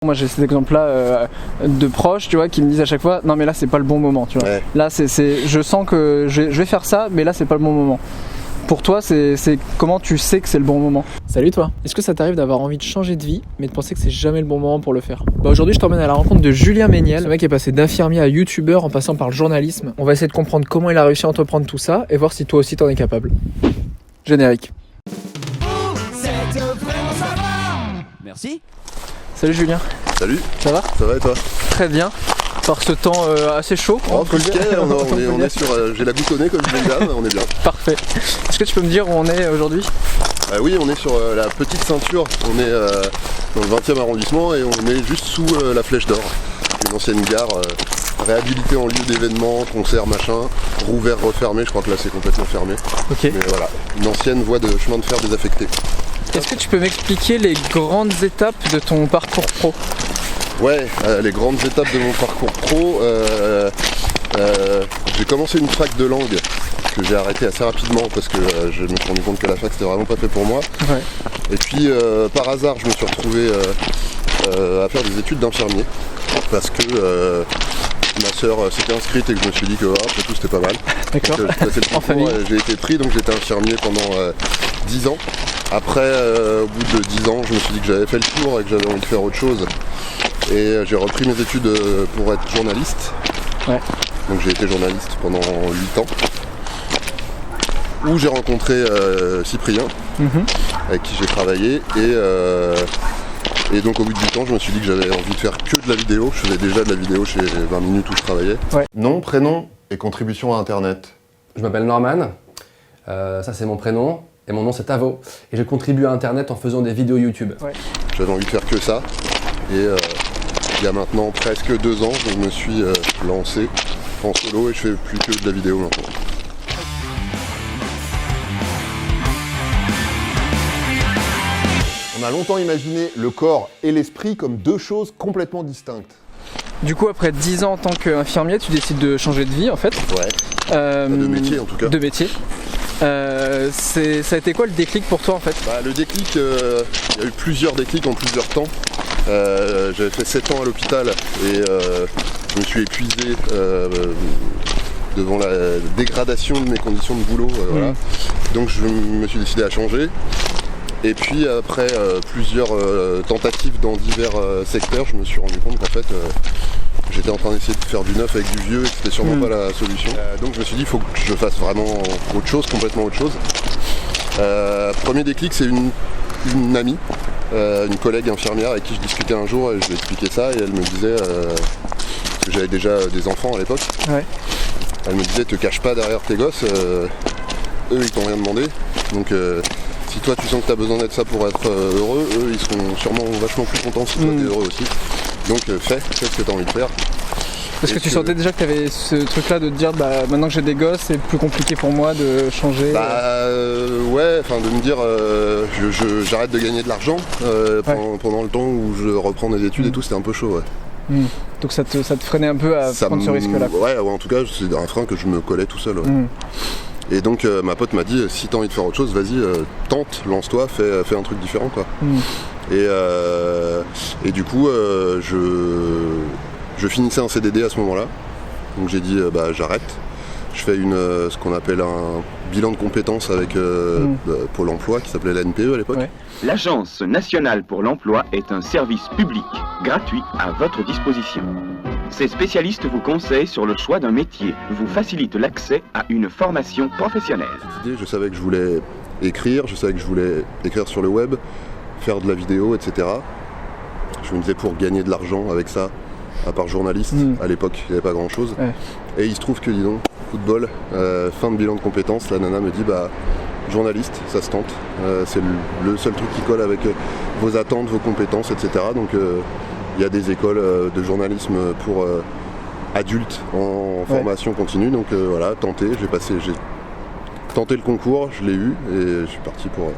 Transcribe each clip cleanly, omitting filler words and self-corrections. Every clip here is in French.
Moi j'ai cet exemple-là de proches, tu vois, qui me disent à chaque fois non mais là c'est pas le bon moment, tu vois. Ouais. Là je sens que je vais faire ça, mais là c'est pas le bon moment. Pour toi, c'est comment tu sais que c'est le bon moment? Salut toi. Est-ce que ça t'arrive d'avoir envie de changer de vie, mais de penser que c'est jamais le bon moment pour le faire? Aujourd'hui, je t'emmène à la rencontre de Julien Méniel, ce mec qui est passé d'infirmier à youtubeur en passant par le journalisme. On va essayer de comprendre comment il a réussi à entreprendre tout ça et voir si toi aussi t'en es capable. Générique. Merci. Salut Julien. Salut. Ça va? Ça va et toi? Très bien. Par ce temps assez chaud. On est sur. J'ai la goutte au nez comme je disais, on est bien. Parfait. Est-ce que tu peux me dire où on est aujourd'hui? Oui, on est sur la petite ceinture. On est dans le 20e arrondissement et on est juste sous la Flèche d'Or, une ancienne gare réhabilitée en lieu d'événements, concerts, machin, rouvert, refermé. Je crois que là c'est complètement fermé. Ok. Mais voilà, une ancienne voie de chemin de fer désaffectée. Est-ce que tu peux m'expliquer les grandes étapes de ton parcours pro? Ouais, les grandes étapes de mon parcours pro, j'ai commencé une fac de langue que j'ai arrêté assez rapidement parce que je me suis rendu compte que la fac c'était vraiment pas fait pour moi. Ouais. Et puis par hasard je me suis retrouvé à faire des études d'infirmier parce que ma soeur s'était inscrite et que je me suis dit que après tout c'était pas mal. D'accord. Donc, en famille. J'ai été pris, donc j'étais infirmier pendant 10 ans. Après, au bout de 10 ans, je me suis dit que j'avais fait le tour et que j'avais envie de faire autre chose. Et j'ai repris mes études pour être journaliste. Ouais. Donc j'ai été journaliste pendant 8 ans. Où j'ai rencontré Cyprien, avec qui j'ai travaillé. Et donc au bout de 8 ans, je me suis dit que j'avais envie de faire que de la vidéo. Je faisais déjà de la vidéo chez 20 minutes où je travaillais. Ouais. Nom, prénom et contribution à Internet. Je m'appelle Norman, ça c'est mon prénom. Et mon nom c'est Tavo. Et je contribue à Internet en faisant des vidéos YouTube. Ouais. J'avais envie de faire que ça. Et il y a maintenant presque 2 ans, je me suis lancé en solo et je fais plus que de la vidéo maintenant. On a longtemps imaginé le corps et l'esprit comme deux choses complètement distinctes. Du coup, après 10 ans en tant qu'infirmier, tu décides de changer de vie en fait. Ouais. De métier en tout cas. De métier. Ça a été quoi le déclic pour toi en fait? Le déclic, il y a eu plusieurs déclics en plusieurs temps. J'avais fait 7 ans à l'hôpital et je me suis épuisé devant la dégradation de mes conditions de boulot. Voilà. Donc je me suis décidé à changer. Et puis après plusieurs tentatives dans divers secteurs, je me suis rendu compte qu'en fait j'étais en train d'essayer de faire du neuf avec du vieux et que c'était sûrement pas la solution. Donc je me suis dit il faut que je fasse vraiment autre chose, complètement autre chose. Premier déclic, c'est une amie, une collègue infirmière avec qui je discutais un jour et je lui ai expliqué ça et elle me disait, parce que j'avais déjà des enfants à l'époque, elle me disait te cache pas derrière tes gosses, eux ils t'ont rien demandé, donc si toi tu sens que tu as besoin d'être ça pour être heureux, eux ils seront sûrement vachement plus contents si toi t'es heureux aussi. Donc fais ce que tu as envie de faire. Parce que tu sentais déjà que tu avais ce truc là de te dire maintenant que j'ai des gosses c'est plus compliqué pour moi de changer. Ouais, enfin de me dire j'arrête de gagner de l'argent pendant le temps où je reprends des études et tout, c'était un peu chaud. Ouais. Donc ça te freinait un peu à prendre ce risque là. Ouais, en tout cas c'est un frein que je me collais tout seul. Ouais. Et donc ma pote m'a dit si t'as envie de faire autre chose, vas-y, tente, lance-toi, fais un truc différent quoi. Et du coup je finissais un CDD à ce moment-là, donc j'ai dit j'arrête. Je fais ce qu'on appelle un bilan de compétences avec Pôle emploi qui s'appelait la NPE à l'époque. Ouais. L'Agence nationale pour l'emploi est un service public gratuit à votre disposition. Ces spécialistes vous conseillent sur le choix d'un métier, vous facilitent l'accès à une formation professionnelle. Je savais que je voulais écrire, je savais que je voulais écrire sur le web, faire de la vidéo, etc. Je me disais pour gagner de l'argent avec ça, à part journaliste, à l'époque il n'y avait pas grand chose. Ouais. Et il se trouve que, dis donc, coup de bol, fin de bilan de compétences, la nana me dit journaliste, ça se tente. C'est le seul truc qui colle avec vos attentes, vos compétences, etc. Donc il y a des écoles de journalisme pour adultes en formation continue. Donc voilà, j'ai tenté le concours, je l'ai eu et je suis parti pour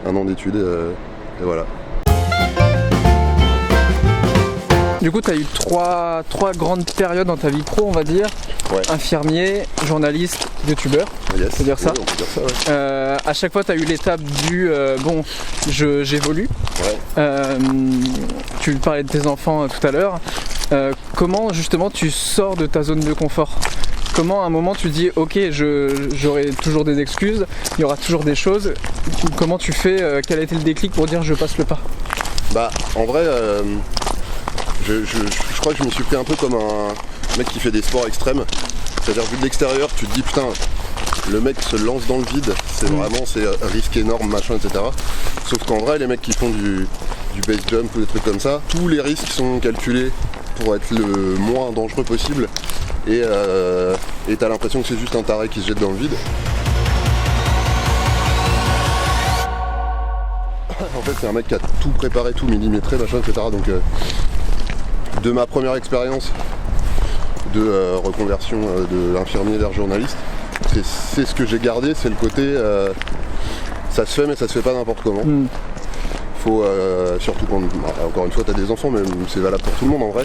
1 an d'études et voilà. Du coup, tu as eu trois grandes périodes dans ta vie pro, on va dire. Ouais. Infirmier, journaliste, youtubeur. Yes. C'est dire ça. Oui, on peut dire ça, ouais. À chaque fois, tu as eu l'étape du bon, j'évolue. Ouais. Tu parlais de tes enfants tout à l'heure. Comment justement tu sors de ta zone de confort? Comment à un moment tu dis ok, j'aurai toujours des excuses, il y aura toujours des choses. Comment tu fais, quel a été le déclic pour dire je passe le pas? Bah en vrai je crois que je me suis pris un peu comme un mec qui fait des sports extrêmes. C'est-à-dire vu de l'extérieur tu te dis putain, le mec se lance dans le vide, c'est risque énorme, machin, etc. Sauf qu'en vrai les mecs qui font du base jump ou des trucs comme ça, tous les risques sont calculés pour être le moins dangereux possible et t'as l'impression que c'est juste un taré qui se jette dans le vide. En fait c'est un mec qui a tout préparé, tout millimétré, machin, etc. Donc de ma première expérience de reconversion de l'infirmier vers journaliste, c'est ce que j'ai gardé, c'est le côté ça se fait mais ça se fait pas n'importe comment. Faut surtout quand, encore une fois t'as des enfants, mais c'est valable pour tout le monde en vrai.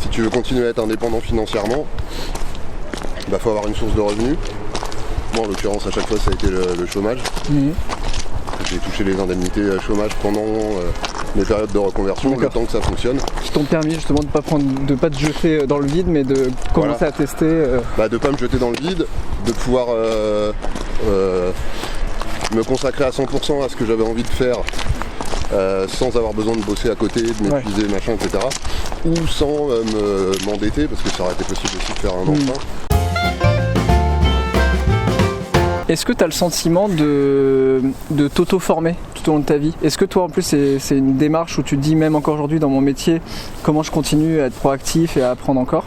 Si tu veux continuer à être indépendant financièrement, bah faut avoir une source de revenus. Moi en l'occurrence à chaque fois ça a été le chômage. J'ai touché les indemnités chômage pendant mes périodes de reconversion, le temps que ça fonctionne. Qui t'ont permis justement de pas te jeter dans le vide, mais de commencer à tester. De pas me jeter dans le vide, de pouvoir me consacrer à 100% à ce que j'avais envie de faire. Sans avoir besoin de bosser à côté, de m'épuiser, machin, etc. Ou sans m'endetter, parce que ça aurait été possible aussi de faire un emprunt. Est-ce que tu as le sentiment de t'auto-former tout au long de ta vie? Est-ce que toi en plus c'est une démarche où tu te dis même encore aujourd'hui dans mon métier, comment je continue à être proactif et à apprendre encore?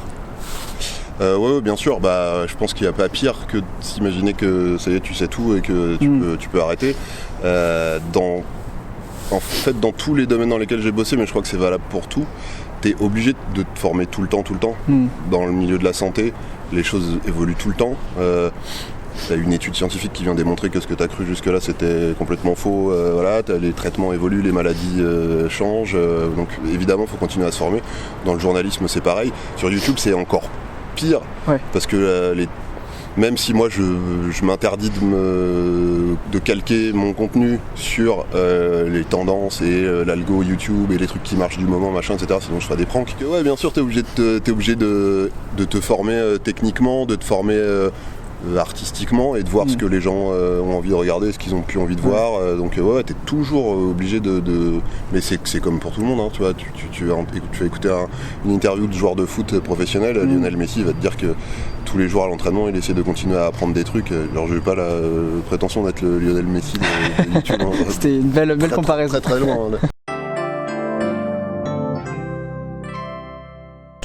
Ouais, bien sûr, je pense qu'il n'y a pas pire que de s'imaginer que ça y est, tu sais tout et que tu peux arrêter. En fait, dans tous les domaines dans lesquels j'ai bossé, mais je crois que c'est valable pour tout, t'es obligé de te former tout le temps. Dans le milieu de la santé, les choses évoluent tout le temps. T'as une étude scientifique qui vient démontrer que ce que t'as cru jusque-là c'était complètement faux. Les traitements évoluent, les maladies changent. Donc évidemment, il faut continuer à se former. Dans le journalisme, c'est pareil. Sur YouTube, c'est encore pire. Parce que même si moi je m'interdis de calquer mon contenu sur les tendances et l'algo YouTube et les trucs qui marchent du moment, machin, etc. Sinon je ferai des pranks. Ouais, bien sûr, t'es obligé de te former techniquement, de te former artistiquement et de voir ce que les gens ont envie de regarder, ce qu'ils ont plus envie de voir. Donc t'es toujours obligé de... Mais c'est comme pour tout le monde, hein, tu vois. Tu vas écouter une interview de joueur de foot professionnel, Lionel Messi va te dire que tous les jours à l'entraînement il essaie de continuer à apprendre des trucs. Alors je n'ai pas la prétention d'être le Lionel Messi de YouTube. Hein. C'était une belle comparaison. Très loin. Hein.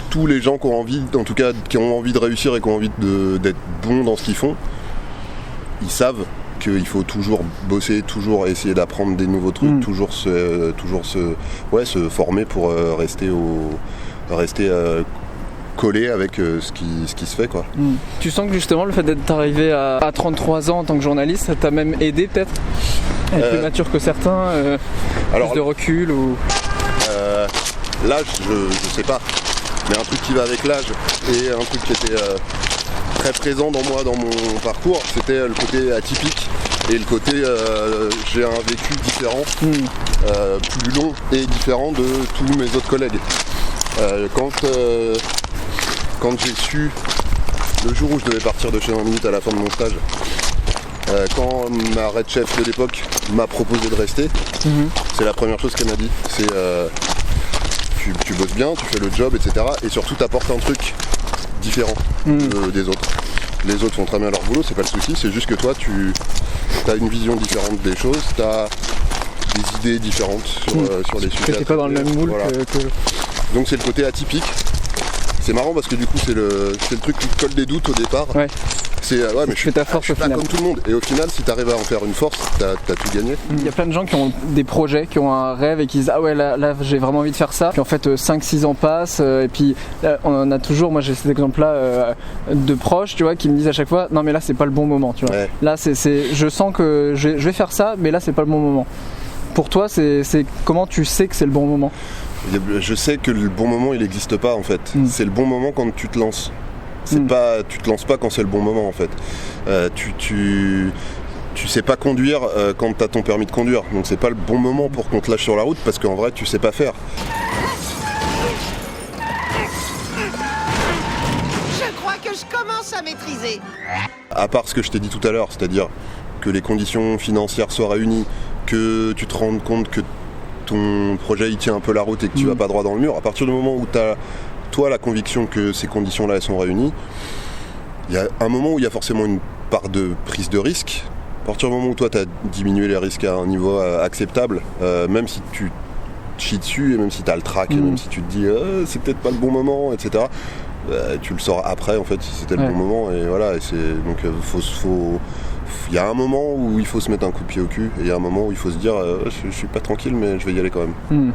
Tous les gens qui ont envie, en tout cas qui ont envie de réussir et qui ont envie d'être bons dans ce qu'ils font, ils savent qu'il faut toujours bosser, toujours essayer d'apprendre des nouveaux trucs, toujours se former pour rester collé avec ce qui se fait, quoi. Tu sens que justement le fait d'être arrivé à 33 ans en tant que journaliste, ça t'a même aidé peut-être à être plus mature que certains, plus de recul ou... L'âge, je sais pas. Mais un truc qui va avec l'âge et un truc qui était très présent dans moi, dans mon parcours, c'était le côté atypique et le côté j'ai un vécu différent, plus long et différent de tous mes autres collègues. Quand j'ai su, le jour où je devais partir de chez 20 minutes à la fin de mon stage, quand ma red chef de l'époque m'a proposé de rester, c'est la première chose qu'elle m'a dit, c'est tu bosses bien, tu fais le job, etc. Et surtout t'apportes un truc différent des autres. Les autres font très bien leur boulot, c'est pas le souci, c'est juste que toi tu as une vision différente des choses, tu as des idées différentes sur les sujets. T'es pas dans le même moule que... Donc c'est le côté atypique. C'est marrant parce que du coup c'est le truc qui te colle des doutes au départ. C'est mais je suis ta force au final. Comme tout le monde. Et au final, si tu arrives à en faire une force, t'as tout gagné. Il y a plein de gens qui ont des projets, qui ont un rêve et qui disent ah ouais là j'ai vraiment envie de faire ça. Puis en fait 5-6 ans passent et puis on a toujours, moi j'ai cet exemple-là de proches, tu vois, qui me disent à chaque fois non mais là c'est pas le bon moment, tu vois. Là je sens que je vais faire ça, mais là c'est pas le bon moment. Pour toi, c'est comment tu sais que c'est le bon moment? Je sais que le bon moment il n'existe pas en fait. C'est le bon moment quand tu te lances. Tu te lances pas quand c'est le bon moment en fait. Tu sais pas conduire quand t'as ton permis de conduire. Donc c'est pas le bon moment pour qu'on te lâche sur la route parce qu'en vrai tu sais pas faire. Je crois que je commence à maîtriser. À part ce que je t'ai dit tout à l'heure, c'est-à-dire que les conditions financières soient réunies, que tu te rendes compte que ton projet il tient un peu la route et que tu vas pas droit dans le mur, à partir du moment où tu as toi la conviction que ces conditions-là elles sont réunies, il y a un moment où il y a forcément une part de prise de risque. À partir du moment où toi tu as diminué les risques à un niveau acceptable, même si tu chies dessus et même si tu as le trac, et même si tu te dis c'est peut-être pas le bon moment, etc., tu le sauras après en fait si c'était le bon moment et voilà. Et donc il y a un moment où il faut se mettre un coup de pied au cul et il y a un moment où il faut se dire je suis pas tranquille mais je vais y aller quand même.